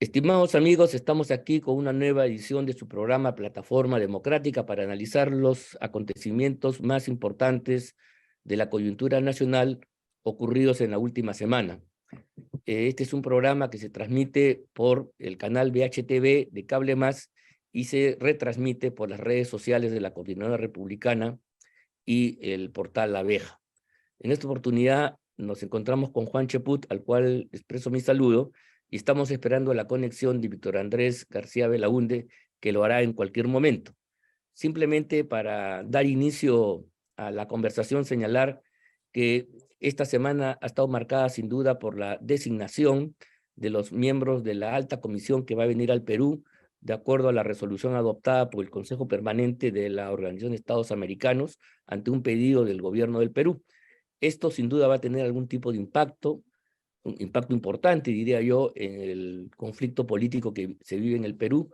Estimados amigos, estamos aquí con una nueva edición de su programa Plataforma Democrática para analizar los acontecimientos más importantes de la coyuntura nacional ocurridos en la última semana. Este es un programa que se transmite por el canal VHTV de Cable Más y se retransmite por las redes sociales de la Coordinadora Republicana y el portal La Abeja. En esta oportunidad nos encontramos con Juan Cheput, al cual expreso mi saludo, y estamos esperando la conexión de Víctor Andrés García Belaúnde, que lo hará en cualquier momento. Simplemente para dar inicio a la conversación, señalar que esta semana ha estado marcada sin duda por la designación de los miembros de la alta comisión que va a venir al Perú, de acuerdo a la resolución adoptada por el Consejo Permanente de la Organización de Estados Americanos ante un pedido del gobierno del Perú. Esto sin duda va a tener algún tipo de impacto, un impacto importante, diría yo, en el conflicto político que se vive en el Perú,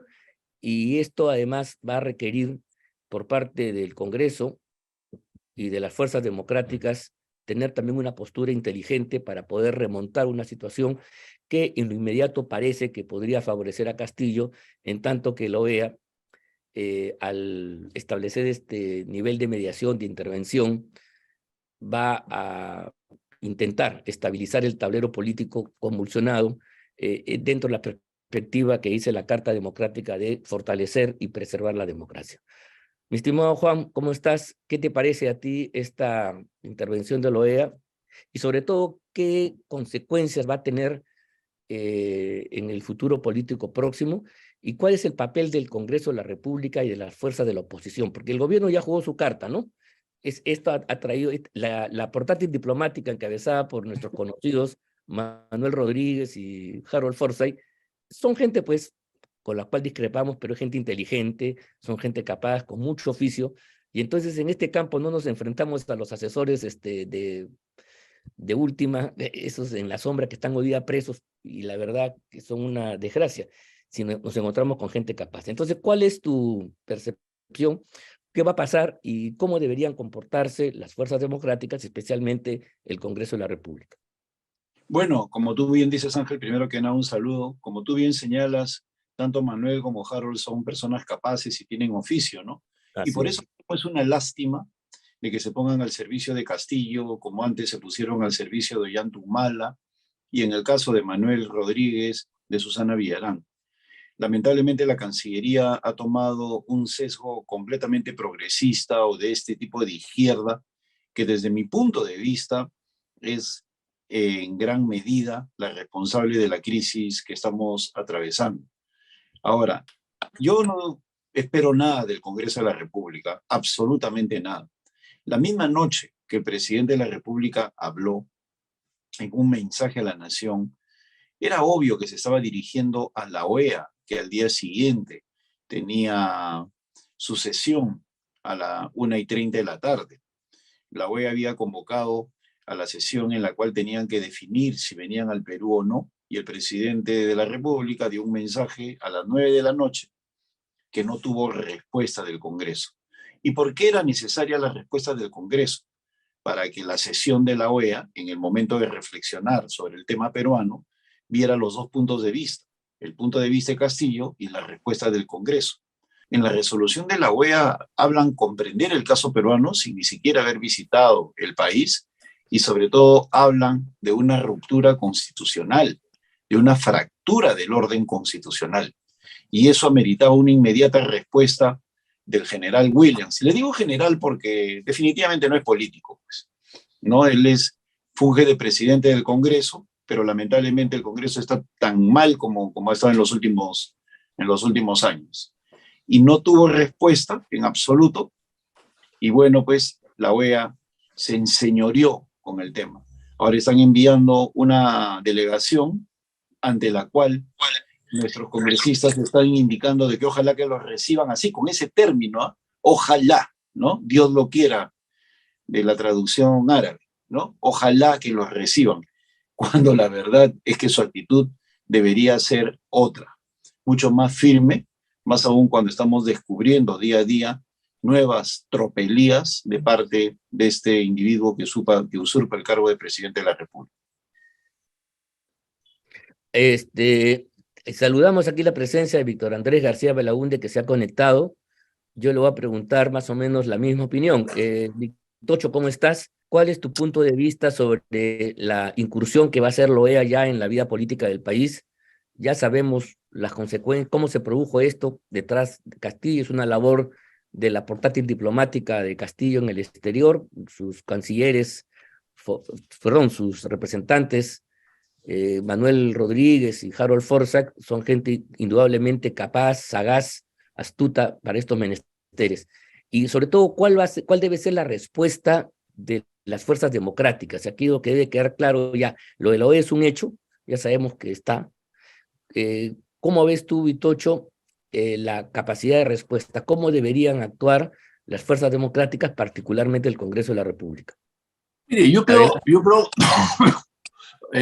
y esto además va a requerir por parte del Congreso y de las fuerzas democráticas tener también una postura inteligente para poder remontar una situación que en lo inmediato parece que podría favorecer a Castillo, en tanto que la OEA, al establecer este nivel de mediación, de intervención, va a intentar estabilizar el tablero político convulsionado dentro de la perspectiva que dice la Carta Democrática de fortalecer y preservar la democracia. Mi estimado Juan, ¿cómo estás? ¿Qué te parece a ti esta intervención de la OEA? Y sobre todo, ¿qué consecuencias va a tener en el futuro político próximo? ¿Y cuál es el papel del Congreso de la República y de las fuerzas de la oposición? Porque el gobierno ya jugó su carta, ¿no? Esto ha traído la portátil diplomática encabezada por nuestros conocidos Manuel Rodríguez y Harold Forsyth. Son gente, pues, con la cual discrepamos, pero es gente inteligente, son gente capaz, con mucho oficio. Y entonces en este campo no nos enfrentamos a los asesores de última, esos en la sombra que están hoy día presos, y la verdad que son una desgracia, si nos encontramos con gente capaz. Entonces, ¿cuál es tu percepción? ¿Qué va a pasar y cómo deberían comportarse las fuerzas democráticas, especialmente el Congreso de la República? Bueno, como tú bien dices, Ángel, primero que nada un saludo. Como tú bien señalas, tanto Manuel como Harold son personas capaces y tienen oficio, ¿no? Y Así por es. eso es una lástima de que se pongan al servicio de Castillo, como antes se pusieron al servicio de Ollantumala, y en el caso de Manuel Rodríguez, de Susana Villarán. Lamentablemente la Cancillería ha tomado un sesgo completamente progresista o de este tipo de izquierda, que desde mi punto de vista es en gran medida la responsable de la crisis que estamos atravesando. Ahora, yo no espero nada del Congreso de la República, absolutamente nada. La misma noche que el presidente de la República habló en un mensaje a la nación, era obvio que se estaba dirigiendo a la OEA, que al día siguiente tenía su sesión a la 1:30 de la tarde. La OEA había convocado a la sesión en la cual tenían que definir si venían al Perú o no, y el presidente de la República dio un mensaje a las 9 de la noche que no tuvo respuesta del Congreso. ¿Y por qué era necesaria la respuesta del Congreso? Para que la sesión de la OEA, en el momento de reflexionar sobre el tema peruano, viera los dos puntos de vista, el punto de vista de Castillo y la respuesta del Congreso. En la resolución de la OEA hablan comprender el caso peruano sin ni siquiera haber visitado el país, y sobre todo hablan de una ruptura constitucional, de una fractura del orden constitucional. Y eso ameritaba una inmediata respuesta del general Williams. Le digo general porque definitivamente no es político, pues, ¿no? Funge de presidente del Congreso, pero lamentablemente el Congreso está tan mal como ha estado en los últimos años. Y no tuvo respuesta en absoluto, y bueno, pues la OEA se enseñoreó con el tema. Ahora están enviando una delegación ante la cual nuestros congresistas están indicando de que ojalá que los reciban así, con ese término, ¿eh? Ojalá, ¿no? Dios lo quiera, de la traducción árabe, ¿no? Ojalá que los reciban, cuando la verdad es que su actitud debería ser otra, mucho más firme, más aún cuando estamos descubriendo día a día nuevas tropelías de parte de este individuo que usurpa el cargo de presidente de la República. Saludamos aquí la presencia de Víctor Andrés García Belaúnde, que se ha conectado. Yo le voy a preguntar más o menos la misma opinión. Tocho, ¿cómo estás? ¿Cuál es tu punto de vista sobre la incursión que va a hacer la OEA ya en la vida política del país? Ya sabemos las consecuencias, cómo se produjo esto detrás de Castillo. Es una labor de la portátil diplomática de Castillo en el exterior. Sus cancilleres, sus representantes, Manuel Rodríguez y Harold Forzac, son gente indudablemente capaz, sagaz, astuta para estos menesteres. Y sobre todo, ¿cuál debe ser la respuesta de las fuerzas democráticas? Aquí lo que debe quedar claro ya, lo de la OEA es un hecho, ya sabemos que está. ¿Cómo ves tú, Vitocho, la capacidad de respuesta? ¿Cómo deberían actuar las fuerzas democráticas, particularmente el Congreso de la República? Mire, Adelante.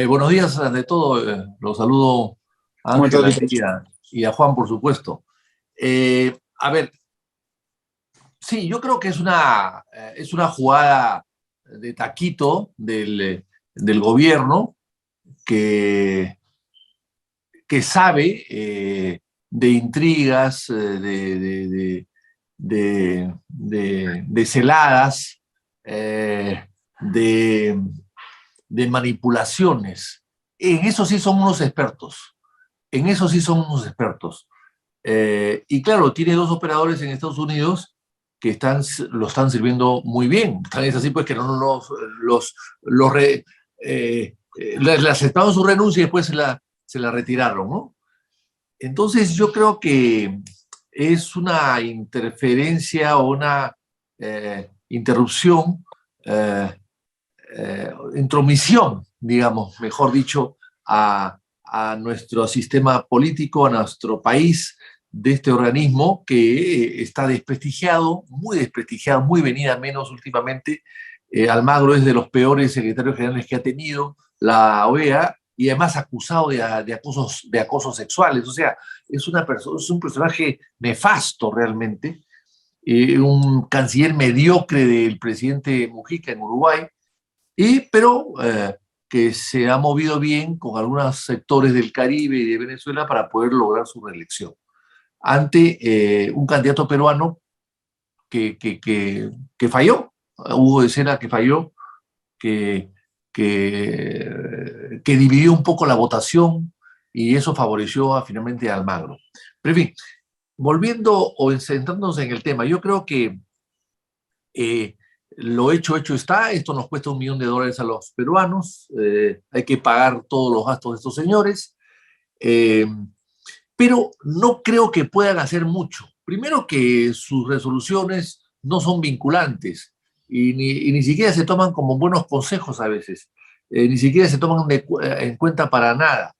buenos días ante todo, los saludo a ¿Cómo estás, Ángela Víctor? y a Juan, por supuesto. A ver, sí, yo creo que es una jugada de taquito del gobierno que, que sabe de intrigas, de celadas, de manipulaciones. En eso sí son unos expertos. En eso sí son unos expertos. Y claro, tiene dos operadores en Estados Unidos que lo están sirviendo muy bien. Tan es así pues que no les aceptaron su renuncia y después se la retiraron, ¿no? Entonces yo creo que es una interferencia o una interrupción, intromisión, digamos, mejor dicho, a nuestro sistema político, a nuestro país, de este organismo que está desprestigiado, muy venida menos últimamente. Almagro es de los peores secretarios generales que ha tenido la OEA y además acusado de acosos sexuales. O sea, es un personaje nefasto realmente, un canciller mediocre del presidente Mujica en Uruguay, pero que se ha movido bien con algunos sectores del Caribe y de Venezuela para poder lograr su reelección ante un candidato peruano que falló, Hugo de Sena, que falló, que, que dividió un poco la votación y eso favoreció finalmente a Almagro. Pero en fin, volviendo o centrándonos en el tema, yo creo que lo hecho está. Esto nos cuesta $1 millón a los peruanos. Hay que pagar todos los gastos de estos señores. Pero no creo que puedan hacer mucho. Primero que sus resoluciones no son vinculantes y ni siquiera se toman como buenos consejos a veces. Ni siquiera se toman en cuenta para nada.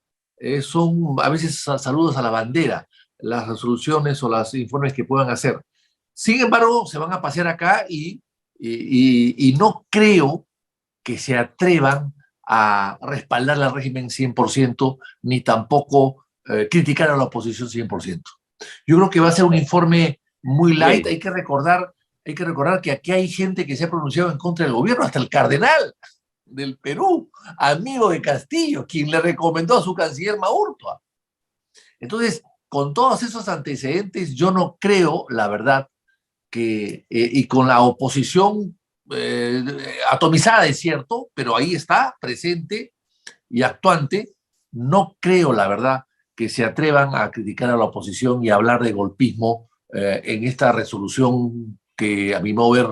Son a veces saludos a la bandera las resoluciones o los informes que puedan hacer. Sin embargo, se van a pasear acá y no creo que se atrevan a respaldar al régimen 100%, ni tampoco criticar a la oposición 100%. Yo creo que va a ser un informe muy light. Bien. Hay que recordar que aquí hay gente que se ha pronunciado en contra del gobierno, hasta el cardenal del Perú, amigo de Castillo, quien le recomendó a su canciller Maurtua. Entonces, con todos esos antecedentes, yo no creo, la verdad, y con la oposición atomizada, es cierto, pero ahí está, presente y actuante, no creo, la verdad, que se atrevan a criticar a la oposición y a hablar de golpismo en esta resolución que, a mi modo ver,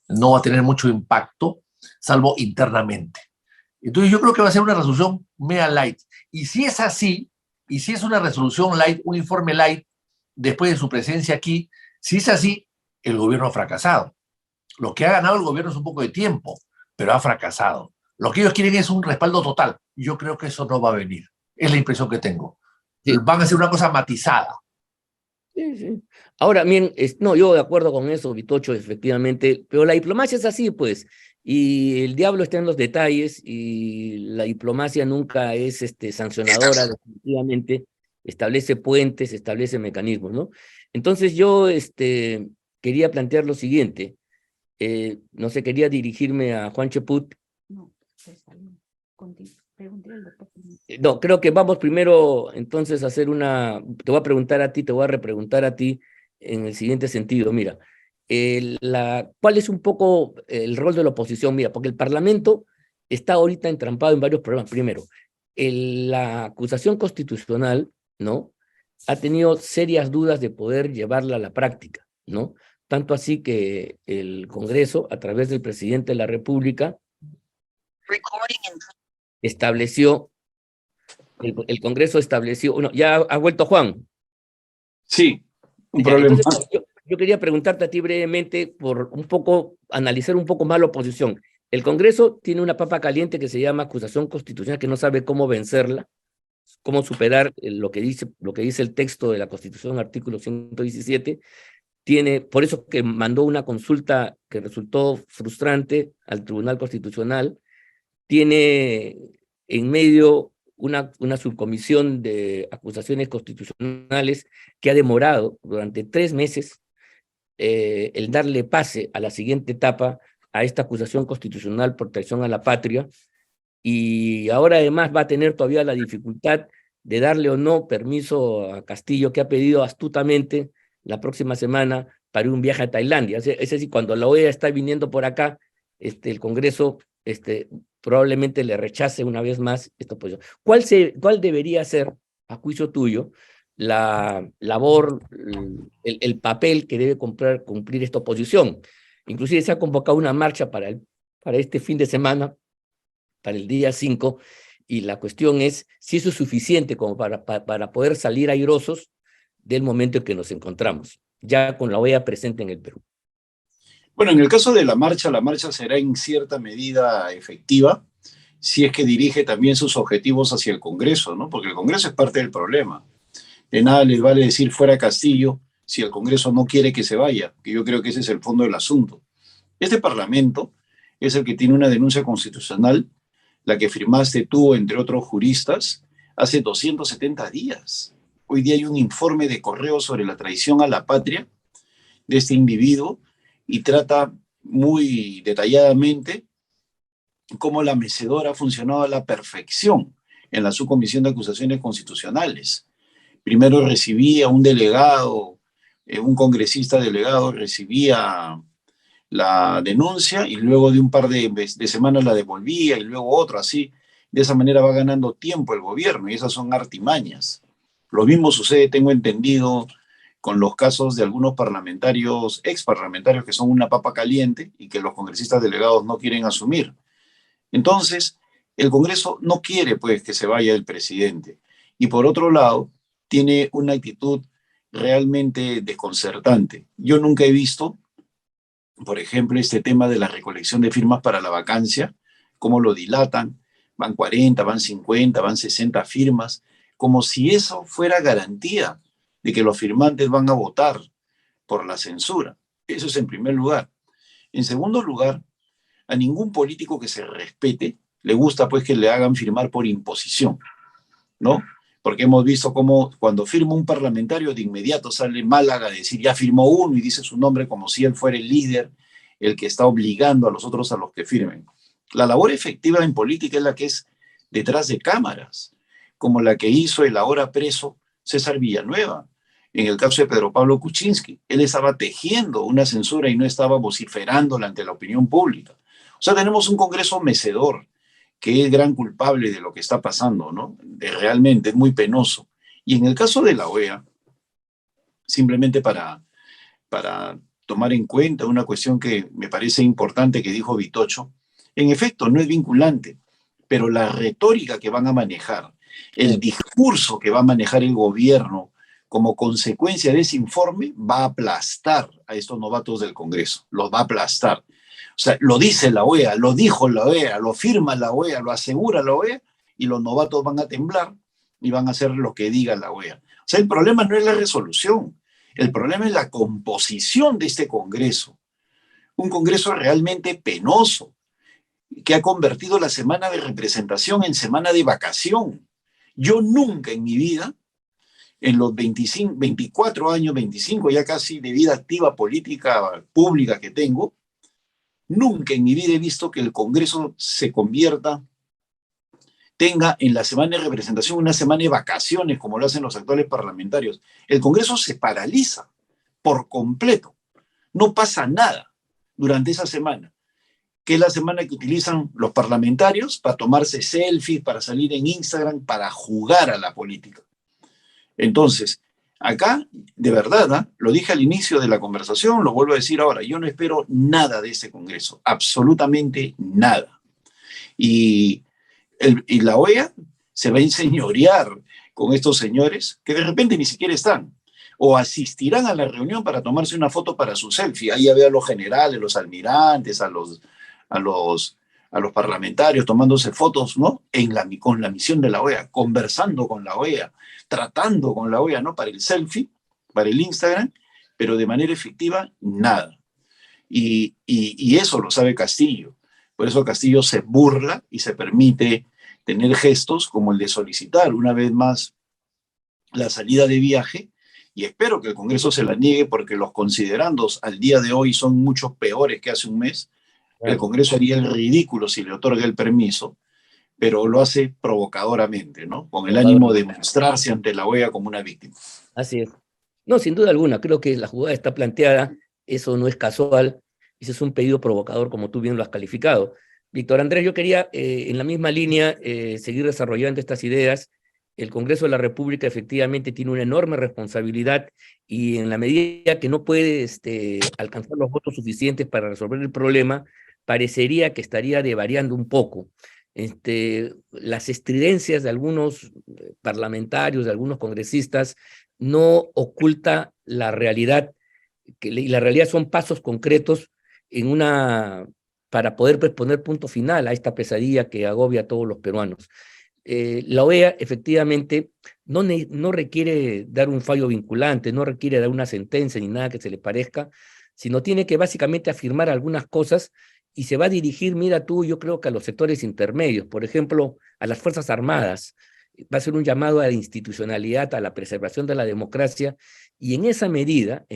no va a tener mucho impacto, salvo internamente. Entonces yo creo que va a ser una resolución mega light. Y si es así, y si es una resolución light, un informe light, después de su presencia aquí, si es así, el gobierno ha fracasado. Lo que ha ganado el gobierno es un poco de tiempo, pero ha fracasado. Lo que ellos quieren es un respaldo total. Yo creo que eso no va a venir. Es la impresión que tengo. Sí. Van a hacer una cosa matizada. Sí, sí. Ahora, bien, no, yo de acuerdo con eso, Vitocho, efectivamente, pero la diplomacia es así, pues, y el diablo está en los detalles, y la diplomacia nunca es sancionadora, definitivamente, establece puentes, establece mecanismos, ¿no? Entonces yo quería plantear lo siguiente, no sé, quería dirigirme a Juan Cheput. No, pues, pregúntale al doctor. No, creo que vamos primero entonces a hacer una, te voy a preguntar a ti, te voy a repreguntar a ti en el siguiente sentido. Mira, ¿cuál es un poco el rol de la oposición? Mira, porque el Parlamento está ahorita entrampado en varios problemas. Primero, la acusación constitucional, ¿no? Ha tenido serias dudas de poder llevarla a la práctica, ¿no? Tanto así que el Congreso, a través del presidente de la República, estableció, el Congreso estableció, bueno, ya ha vuelto Juan. Sí, un Ya, problema. entonces, yo quería preguntarte a ti brevemente por un poco, analizar un poco más la oposición. El Congreso tiene una papa caliente que se llama acusación constitucional, que no sabe cómo vencerla, cómo superar lo que dice el texto de la Constitución, artículo 117. Por eso que mandó una consulta que resultó frustrante al Tribunal Constitucional. Tiene en medio una subcomisión de acusaciones constitucionales que ha demorado durante 3 meses el darle pase a la siguiente etapa a esta acusación constitucional por traición a la patria, y ahora además va a tener todavía la dificultad de darle o no permiso a Castillo, que ha pedido astutamente la próxima semana para un viaje a Tailandia. Es decir, cuando la OEA está viniendo por acá, el Congreso probablemente le rechace una vez más esta posición. ¿Cuál debería ser, a juicio tuyo, la labor, el papel que debe cumplir esta oposición? Inclusive se ha convocado una marcha para este fin de semana, para el día 5, y la cuestión es si eso es suficiente como para poder salir airosos del momento en que nos encontramos, ya con la OEA presente en el Perú. Bueno, en el caso de la marcha será en cierta medida efectiva si es que dirige también sus objetivos hacia el Congreso, ¿no? Porque el Congreso es parte del problema. De nada les vale decir fuera Castillo si el Congreso no quiere que se vaya, que yo creo que ese es el fondo del asunto. Este Parlamento es el que tiene una denuncia constitucional, la que firmaste tú, entre otros juristas, hace 270 días. Hoy día hay un informe de correo sobre la traición a la patria de este individuo y trata muy detalladamente cómo la mecedora ha funcionado a la perfección en la subcomisión de acusaciones constitucionales. Primero recibía un delegado, un congresista delegado recibía la denuncia y luego de un par de semanas la devolvía y luego otro, así. De esa manera va ganando tiempo el gobierno y esas son artimañas. Lo mismo sucede, tengo entendido, con los casos de algunos parlamentarios, exparlamentarios, que son una papa caliente y que los congresistas delegados no quieren asumir. Entonces, el Congreso no quiere, pues, que se vaya el presidente. Y por otro lado, tiene una actitud realmente desconcertante. Yo nunca he visto, por ejemplo, este tema de la recolección de firmas para la vacancia, cómo lo dilatan, van 40, van 50, van 60 firmas, como si eso fuera garantía de que los firmantes van a votar por la censura. Eso es en primer lugar. En segundo lugar, a ningún político que se respete le gusta pues que le hagan firmar por imposición, ¿no? Porque hemos visto cómo cuando firma un parlamentario de inmediato sale Málaga a decir ya firmó uno y dice su nombre como si él fuera el líder, el que está obligando a los otros a los que firmen. La labor efectiva en política es la que es detrás de cámaras, como la que hizo el ahora preso César Villanueva. En el caso de Pedro Pablo Kuczynski, él estaba tejiendo una censura y no estaba vociferándola ante la opinión pública. O sea, tenemos un Congreso mecedor, que es gran culpable de lo que está pasando, ¿no? Realmente es muy penoso. Y en el caso de la OEA, simplemente para tomar en cuenta una cuestión que me parece importante que dijo Vitocho, en efecto, no es vinculante, pero la retórica que van a manejar, el discurso que va a manejar el gobierno como consecuencia de ese informe va a aplastar a estos novatos del Congreso, los va a aplastar. O sea, lo dice la OEA, lo dijo la OEA, lo firma la OEA, lo asegura la OEA, y los novatos van a temblar y van a hacer lo que diga la OEA. O sea, el problema no es la resolución, el problema es la composición de este Congreso. Un Congreso realmente penoso, que ha convertido la semana de representación en semana de vacación. Yo nunca en mi vida, en los 24 años, 25 ya casi de vida activa política pública que tengo, nunca en mi vida he visto que el Congreso se convierta tenga en la semana de representación una semana de vacaciones, como lo hacen los actuales parlamentarios. El Congreso se paraliza por completo. No pasa nada durante esa semana, que es la semana que utilizan los parlamentarios para tomarse selfies, para salir en Instagram, para jugar a la política. Entonces, acá, de verdad, ¿eh? Lo dije al inicio de la conversación, lo vuelvo a decir ahora, yo no espero nada de ese Congreso, absolutamente nada. Y la OEA se va a enseñorear con estos señores que de repente ni siquiera están, o asistirán a la reunión para tomarse una foto para su selfie. Ahí ya ve a los generales, los almirantes, a los parlamentarios tomándose fotos, ¿no? Con la misión de la OEA, conversando con la OEA, tratando con la OEA, ¿no? Para el selfie, para el Instagram, pero de manera efectiva, nada. Y eso lo sabe Castillo. Por eso Castillo se burla y se permite tener gestos como el de solicitar una vez más la salida de viaje, y espero que el Congreso se la niegue porque los considerandos al día de hoy son mucho peores que hace un mes. El Congreso haría el ridículo si le otorga el permiso, pero lo hace provocadoramente, ¿no? Con el ánimo de mostrarse ante la OEA como una víctima. Así es. No, sin duda alguna, creo que la jugada está planteada, eso no es casual, ese es un pedido provocador, como tú bien lo has calificado. Víctor Andrés, yo quería, en la misma línea, seguir desarrollando estas ideas. El Congreso de la República efectivamente tiene una enorme responsabilidad y en la medida que no puede alcanzar los votos suficientes para resolver el problema, parecería que estaría devariando un poco. Las estridencias de algunos parlamentarios, de algunos congresistas, no oculta la realidad, y la realidad son pasos concretos para poder poner punto final a esta pesadilla que agobia a todos los peruanos. La OEA efectivamente no requiere dar un fallo vinculante, no requiere dar una sentencia ni nada que se le parezca, sino tiene que básicamente afirmar algunas cosas y se va a dirigir, mira tú, yo creo que a los sectores intermedios, por ejemplo, a las Fuerzas Armadas. Va a ser un llamado a la institucionalidad, a la preservación de la democracia, y en esa medida,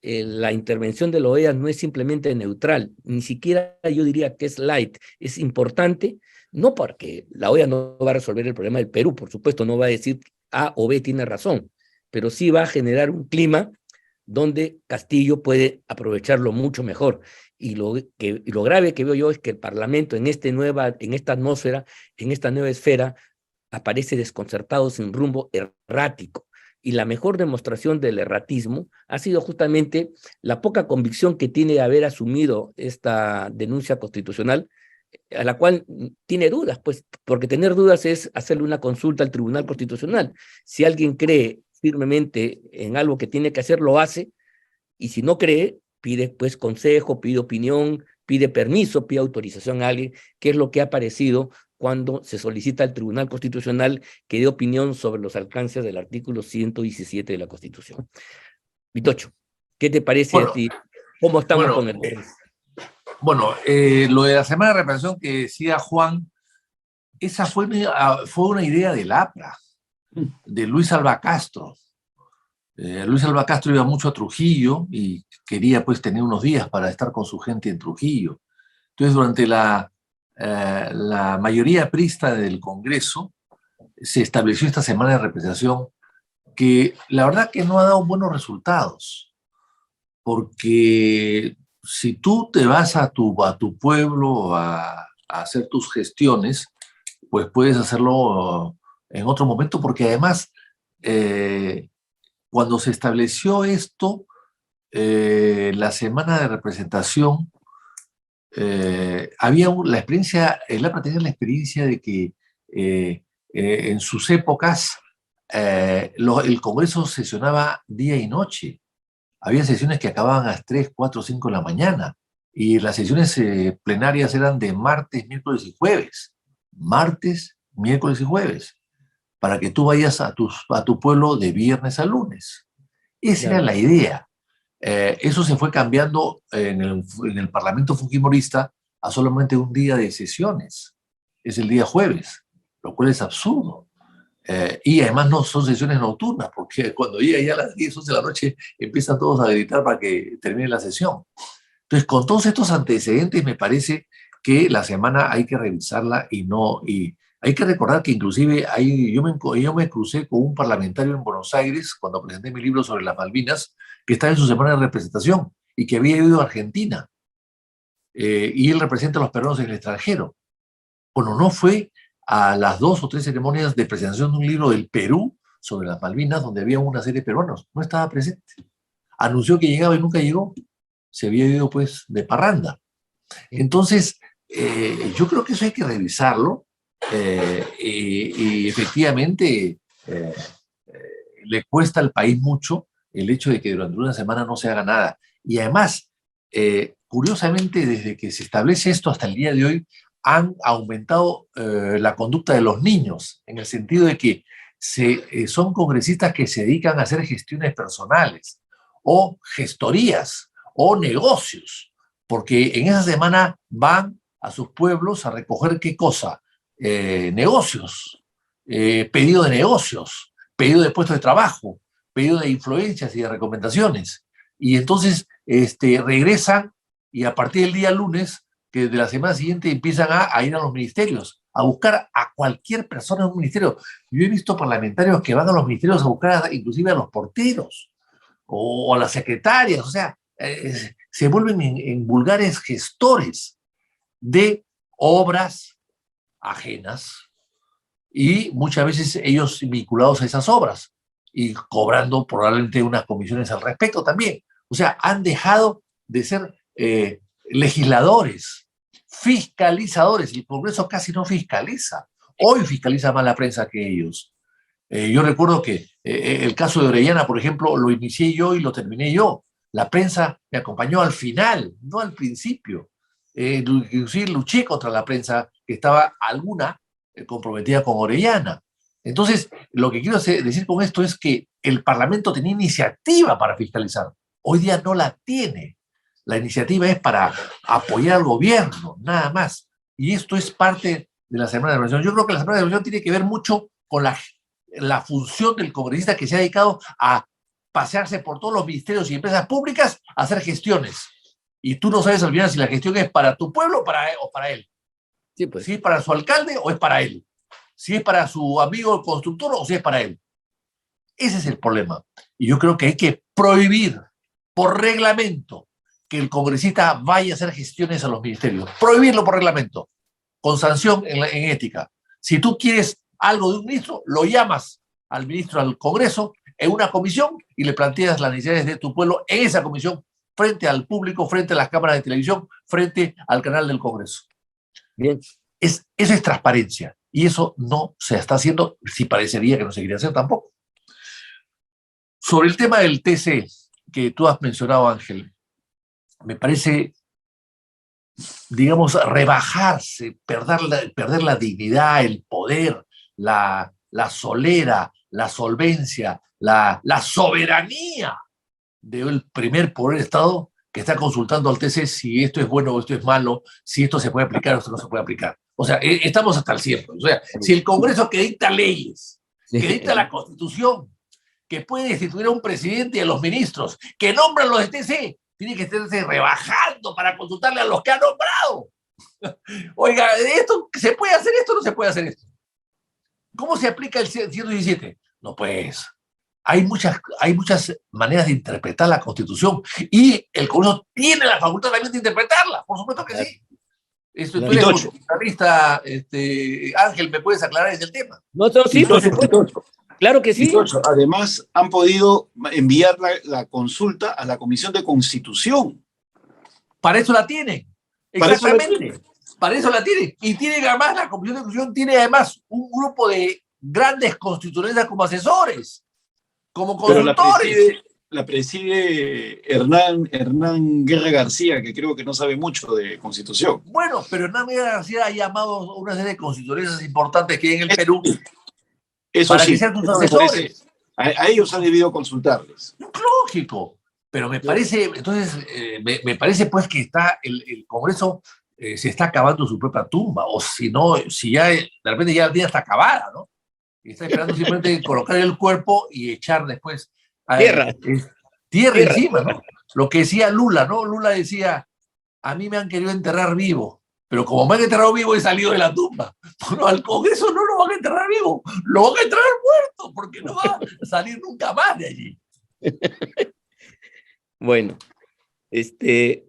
la intervención de la OEA no es simplemente neutral, ni siquiera yo diría que es light, es importante, no porque la OEA no va a resolver el problema del Perú, por supuesto, no va a decir A o B tiene razón, pero sí va a generar un clima donde Castillo puede aprovecharlo mucho mejor. Y lo grave que veo yo es que el Parlamento en esta atmósfera, en esta nueva esfera, aparece desconcertado, sin rumbo, errático. Y la mejor demostración del erratismo ha sido justamente la poca convicción que tiene de haber asumido esta denuncia constitucional, a la cual tiene dudas, pues, porque tener dudas es hacerle una consulta al Tribunal Constitucional. Si alguien cree firmemente en algo que tiene que hacer, lo hace, y si no cree, pide pues consejo, pide opinión, pide permiso, pide autorización a alguien, que es lo que ha aparecido cuando se solicita al Tribunal Constitucional que dé opinión sobre los alcances del artículo 117 de la Constitución. Vitocho, ¿qué te parece a ti? ¿Cómo estamos con el tema? Bueno, lo de la semana de represión que decía Juan, esa fue una idea del APRA, de Luis Alva Castro. Luis Alva Castro iba mucho a Trujillo y quería pues tener unos días para estar con su gente en Trujillo. Entonces, durante la mayoría prista del Congreso se estableció esta semana de representación que la verdad que no ha dado buenos resultados, porque si tú te vas a tu pueblo a hacer tus gestiones, pues puedes hacerlo en otro momento, porque además cuando se estableció esto, la semana de representación, había la experiencia, el APRA tenía la experiencia de que en sus épocas el Congreso sesionaba día y noche. Había sesiones que acababan a las 3, 4, 5 de la mañana, y las sesiones plenarias eran de martes, miércoles y jueves. Martes, miércoles y jueves, para que tú vayas a tu pueblo de viernes a lunes. Esa era la idea. Eso se fue cambiando en el Parlamento Fujimorista a solamente un día de sesiones. Es el día jueves, lo cual es absurdo. Y además no son sesiones nocturnas, porque cuando llega ya a las 10, 11 de la noche empiezan todos a gritar para que termine la sesión. Entonces, con todos estos antecedentes, me parece que la semana hay que revisarla y Hay que recordar que inclusive yo me crucé con un parlamentario en Buenos Aires cuando presenté mi libro sobre las Malvinas, que estaba en su semana de representación y que había ido a Argentina. Y él representa a los peruanos en el extranjero. Bueno, no fue a las 2 o 3 ceremonias de presentación de un libro del Perú sobre las Malvinas, donde había una serie de peruanos. No estaba presente. Anunció que llegaba y nunca llegó. Se había ido, pues, de parranda. Entonces, yo creo que eso hay que revisarlo. Y efectivamente le cuesta al país mucho el hecho de que durante una semana no se haga nada. Y además, curiosamente, desde que se establece esto hasta el día de hoy, han aumentado la conducta de los niños, en el sentido de que son congresistas que se dedican a hacer gestiones personales, o gestorías, o negocios, porque en esa semana van a sus pueblos a recoger ¿qué cosa? Negocios, pedido de negocios, pedido de puestos de trabajo, pedido de influencias y de recomendaciones. Y entonces regresan y a partir del día lunes, que de la semana siguiente empiezan a ir a los ministerios, a buscar a cualquier persona en un ministerio. Yo he visto parlamentarios que van a los ministerios a buscar inclusive a los porteros o a las secretarias, o sea, se vuelven en vulgares gestores de obras ajenas y muchas veces ellos vinculados a esas obras y cobrando probablemente unas comisiones al respecto también. O sea, han dejado de ser legisladores, fiscalizadores. El Congreso casi no fiscaliza. Hoy fiscaliza más la prensa que ellos. Yo recuerdo que el caso de Orellana, por ejemplo, lo inicié yo y lo terminé yo. La prensa me acompañó al final, no al principio. Inclusive luché contra la prensa que estaba alguna comprometida con Orellana. Entonces, lo que quiero decir con esto es que el Parlamento tenía iniciativa para fiscalizar. Hoy día no la tiene. La iniciativa es para apoyar al gobierno, nada más. Y esto es parte de la Semana de Revolución. Yo creo que la Semana de Revolución tiene que ver mucho con la función del congresista que se ha dedicado a pasearse por todos los ministerios y empresas públicas a hacer gestiones. Y tú no sabes al final si la gestión es para tu pueblo o para él. Sí, pues. Si es para su alcalde o es para él. Si es para su amigo el constructor o si es para él. Ese es el problema. Y yo creo que hay que prohibir por reglamento que el congresista vaya a hacer gestiones a los ministerios. Prohibirlo por reglamento, con sanción en ética. Si tú quieres algo de un ministro, lo llamas al ministro al Congreso en una comisión y le planteas las necesidades de tu pueblo en esa comisión, frente al público, frente a las cámaras de televisión, frente al canal del Congreso. Bien. Eso es transparencia. Y eso no se está haciendo, si parecería que no se quería hacer tampoco. Sobre el tema del TC que tú has mencionado, Ángel, me parece, digamos, rebajarse, perder la dignidad, el poder, la solera, la solvencia, la soberanía del primer poder del Estado que está consultando al TC si esto es bueno o esto es malo, si esto se puede aplicar o esto no se puede aplicar. O sea, estamos hasta el cielo. O sea, si el Congreso que dicta leyes, que dicta la Constitución, que puede destituir a un presidente y a los ministros, que nombran los de TC, tiene que estarse rebajando para consultarle a los que ha nombrado. Oiga, ¿esto se puede hacer esto o no se puede hacer esto? ¿Cómo se aplica el 117? No, pues, hay muchas maneras de interpretar la Constitución y el Congreso tiene la facultad también de interpretarla, por supuesto que sí. Tú eres constitucionalista, Ángel, ¿me puedes aclarar ese tema? No, sí, por supuesto. Claro que sí. Además, han podido enviar la consulta a la Comisión de Constitución. Para eso la tienen. Exactamente. Para eso la tienen. Y tienen además, la Comisión de Constitución tiene además un grupo de grandes constitucionalistas como asesores, como consultores. Pero la preside Hernán Guerra García, que creo que no sabe mucho de Constitución. Bueno, pero Hernán Guerra García ha llamado a una serie de constitucionalistas importantes que hay en el Perú. Eso para sí, que sean tus asesores. A ellos ha debido consultarles. Lógico. Pero me parece, entonces, me parece pues que el Congreso se está acabando su propia tumba, o si no, si ya de repente ya la tiene hasta acabada, ¿no? Y está esperando simplemente colocar el cuerpo y echar después tierra encima, ¿no? Lo que decía Lula, ¿no? Lula decía, a mí me han querido enterrar vivo, pero como me han enterrado vivo he salido de la tumba. No, al Congreso no lo van a enterrar vivo, lo van a enterrar muerto, porque no va a salir nunca más de allí. Bueno,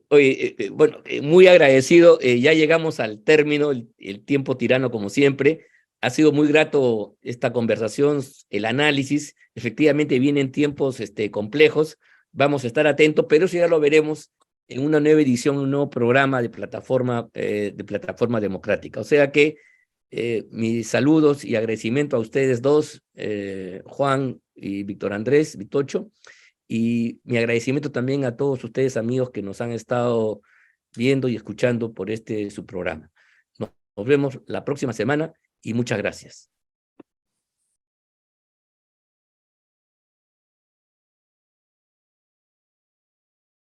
oye, bueno, muy agradecido. Ya llegamos al término, el tiempo tirano como siempre. Ha sido muy grato esta conversación, el análisis. Efectivamente vienen tiempos complejos. Vamos a estar atentos, pero eso ya lo veremos en una nueva edición, un nuevo programa de plataforma democrática. O sea que mis saludos y agradecimiento a ustedes dos, Juan y Víctor Andrés, Vitocho, y mi agradecimiento también a todos ustedes, amigos, que nos han estado viendo y escuchando por su programa. Nos vemos la próxima semana y muchas gracias.